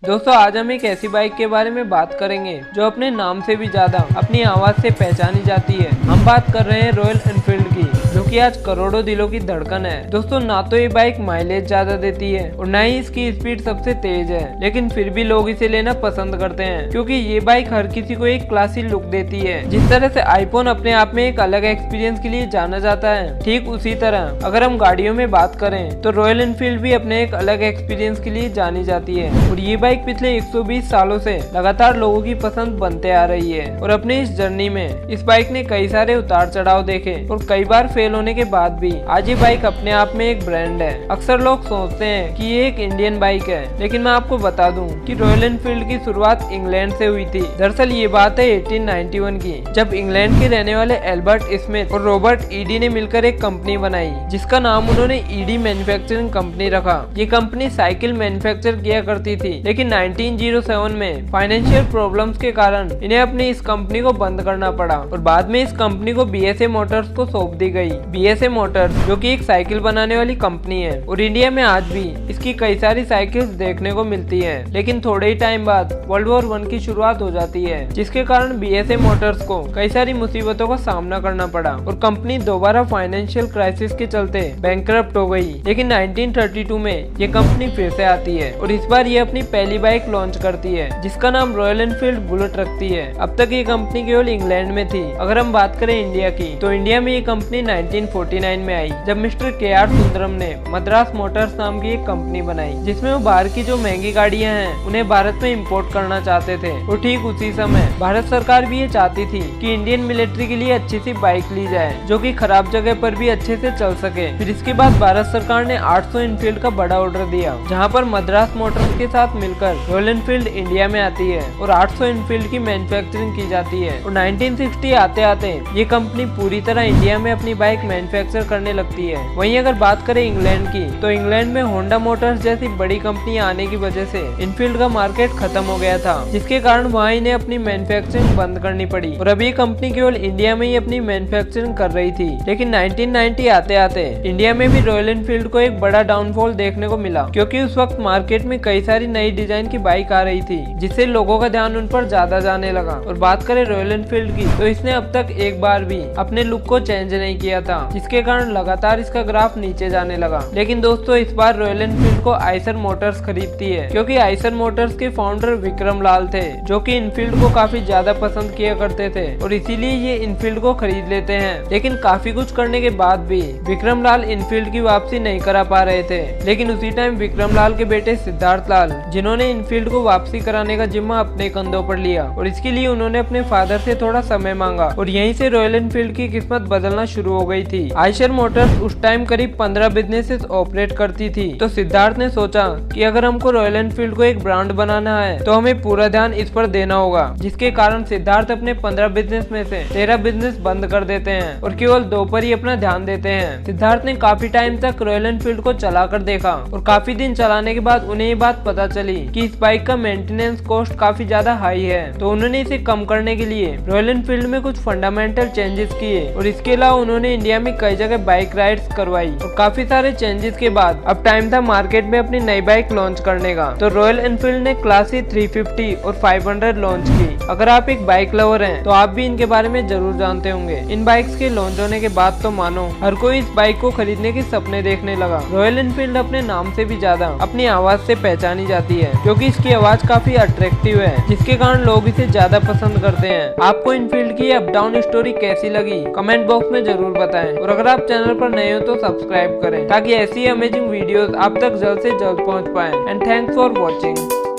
दोस्तों आज हम एक ऐसी बाइक के बारे में बात करेंगे जो अपने नाम से भी ज्यादा अपनी आवाज से पहचानी जाती है। हम बात कर रहे हैं रॉयल एनफील्ड की, जो कि आज करोड़ों दिलों की धड़कन है। दोस्तों ना तो ये बाइक माइलेज ज्यादा देती है और ना ही इसकी स्पीड सबसे तेज है, लेकिन फिर भी लोग इसे लेना पसंद करते हैं क्योंकि ये बाइक हर किसी को एक क्लासी लुक देती है। जिस तरह से आईफोन अपने आप में एक अलग एक्सपीरियंस के लिए जाना जाता है, ठीक उसी तरह अगर हम गाड़ियों में बात करें तो रॉयल एनफील्ड भी अपने एक अलग एक्सपीरियंस के लिए जानी जाती है। और ये बाइक पिछले 120 सालों से लगातार लोगों की पसंद बनते आ रही है। और अपनी इस जर्नी में इस बाइक ने कई सारे उतार चढ़ाव देखे और कई बार फेल होने के बाद भी आज ये बाइक अपने आप में एक ब्रांड है। अक्सर लोग सोचते हैं कि ये एक इंडियन बाइक है, लेकिन मैं आपको बता दूं कि रॉयल एनफील्ड की शुरुआत इंग्लैंड से हुई थी। दरअसल ये बात है 1891 की, जब इंग्लैंड के रहने वाले एल्बर्ट स्मिथ और रॉबर्ट ईडी ने मिलकर एक कंपनी बनाई जिसका नाम उन्होंने ईडी मैन्युफैक्चरिंग कंपनी रखा। ये कंपनी साइकिल मैन्युफैक्चर किया करती थी, लेकिन 1907 में फाइनेंशियल प्रॉब्लम्स के कारण इन्हें अपनी इस कंपनी को बंद करना पड़ा और बाद में इस कंपनी को बीएसए मोटर्स को सौंप दी गई। बीएसए मोटर्स जो कि एक साइकिल बनाने वाली कंपनी है और इंडिया में आज भी इसकी कई सारी साइकिल्स देखने को मिलती है। लेकिन थोड़े ही टाइम बाद वर्ल्ड वॉर 1 की शुरुआत हो जाती है, जिसके कारण बीएसए मोटर्स को कई सारी मुसीबतों का सामना करना पड़ा और कंपनी दोबारा फाइनेंशियल क्राइसिस के चलते बैंकरप्ट हो गई। लेकिन 1932 में ये कंपनी फिर से आती है और इस बार ये अपनी पहली बाइक लॉन्च करती है जिसका नाम रॉयल एनफील्ड बुलेट रखती है। अब तक ये कंपनी केवल इंग्लैंड में थी। अगर हम बात करें इंडिया की, तो इंडिया में ये कंपनी 1949 में आई, जब मिस्टर के.आर. सुंदरम ने मद्रास मोटर्स नाम की एक कंपनी बनाई, जिसमें वो बाहर की जो महंगी गाड़ियां हैं उन्हें भारत में इम्पोर्ट करना चाहते थे। और ठीक उसी समय भारत सरकार भी ये चाहती थी कि इंडियन मिलिट्री के लिए अच्छी सी बाइक ली जाए जो कि खराब जगह पर भी अच्छे से चल सके। फिर इसके बाद भारत सरकार ने 800 एनफील्ड का बड़ा ऑर्डर दिया, जहाँ पर मद्रास मोटर्स के साथ मिलकर रॉयल एनफील्ड इंडिया में आती है और 800 एनफील्ड की मैन्युफैक्चरिंग की जाती है। और 1960 आते आते ये कंपनी पूरी तरह इंडिया में अपनी बाइक मैन्युफैक्चर करने लगती है। वहीं अगर बात करें इंग्लैंड की, तो इंग्लैंड में होंडा मोटर्स जैसी बड़ी कंपनियां आने की वजह से एनफील्ड का मार्केट खत्म हो गया था, जिसके कारण वहाँ इन्हें अपनी मैन्युफैक्चरिंग बंद करनी पड़ी और अब ये कंपनी केवल इंडिया में ही अपनी मैन्युफैक्चरिंग कर रही थी। लेकिन 1990 आते आते इंडिया में भी रॉयल एनफील्ड को एक बड़ा डाउनफॉल देखने को मिला, क्योंकि उस वक्त मार्केट में कई सारी नई डिजाइन की बाइक आ रही थी, जिससे लोगों का ध्यान उन पर ज्यादा जाने लगा। और बात करें रॉयल एनफील्ड की, तो इसने अब तक एक बार भी अपने लुक को चेंज नहीं किया था, जिसके कारण लगातार इसका ग्राफ नीचे जाने लगा। लेकिन दोस्तों इस बार रॉयल एनफील्ड को आइसर मोटर्स खरीदती है, क्योंकि आइसर मोटर्स के फाउंडर विक्रम लाल थे, जो कि इनफील्ड को काफी ज्यादा पसंद किया करते थे और इसीलिए ये इनफील्ड को खरीद लेते हैं। लेकिन काफी कुछ करने के बाद भी विक्रम लाल इनफील्ड की वापसी नहीं करा पा रहे थे। लेकिन उसी टाइम विक्रम लाल के बेटे सिद्धार्थ लाल, जिन्होंने इनफील्ड को वापसी कराने का जिम्मा अपने कंधों पर लिया और इसके लिए उन्होंने अपने फादर से थोड़ा समय मांगा और यहीं से रॉयल एनफील्ड की किस्मत बदलना शुरू हो गई थी। आइशर मोटर्स उस टाइम करीब 15 बिजनेसेस ऑपरेट करती थी, तो सिद्धार्थ ने सोचा कि अगर हमको रॉयल एनफील्ड को एक ब्रांड बनाना है तो हमें पूरा ध्यान इस पर देना होगा, जिसके कारण सिद्धार्थ अपने 15 बिजनेस में से 13 बिजनेस बंद कर देते हैं और केवल 2 पर ही अपना ध्यान देते हैं। सिद्धार्थ ने काफी टाइम तक रॉयल एनफील्ड को चला कर देखा और काफी दिन चलाने के बाद उन्हें ये बात पता चली कि इस बाइक का मेंटेनेंस कॉस्ट काफी ज्यादा हाई है, तो उन्होंने इसे कम करने के लिए रॉयल एनफील्ड में कुछ फंडामेंटल चेंजेस किए और इसके अलावा उन्होंने इंडिया में कई जगह बाइक राइड्स करवाई। और काफी सारे चेंजेस के बाद अब टाइम था मार्केट में अपनी नई बाइक लॉन्च करने का, तो रॉयल एनफील्ड ने क्लासिक 350 और 500 लॉन्च की। अगर आप एक बाइक लवर हैं तो आप भी इनके बारे में जरूर जानते होंगे। इन बाइक्स के लॉन्च होने के बाद तो मानो हर कोई इस बाइक को खरीदने के सपने देखने लगा। रॉयल एनफील्ड अपने नाम से भी ज्यादा अपनी आवाज से पहचानी जाती है, क्योंकि इसकी आवाज काफी अट्रैक्टिव है, जिसके कारण लोग इसे ज्यादा पसंद करते हैं। आपको इनफील्ड की अप डाउन स्टोरी कैसी लगी कमेंट बॉक्स में जरूर बताएं और अगर आप चैनल पर नए हो तो सब्सक्राइब करें, ताकि ऐसी अमेजिंग वीडियोस आप तक जल्द से जल्द पहुंच पाएं। And thanks for watching.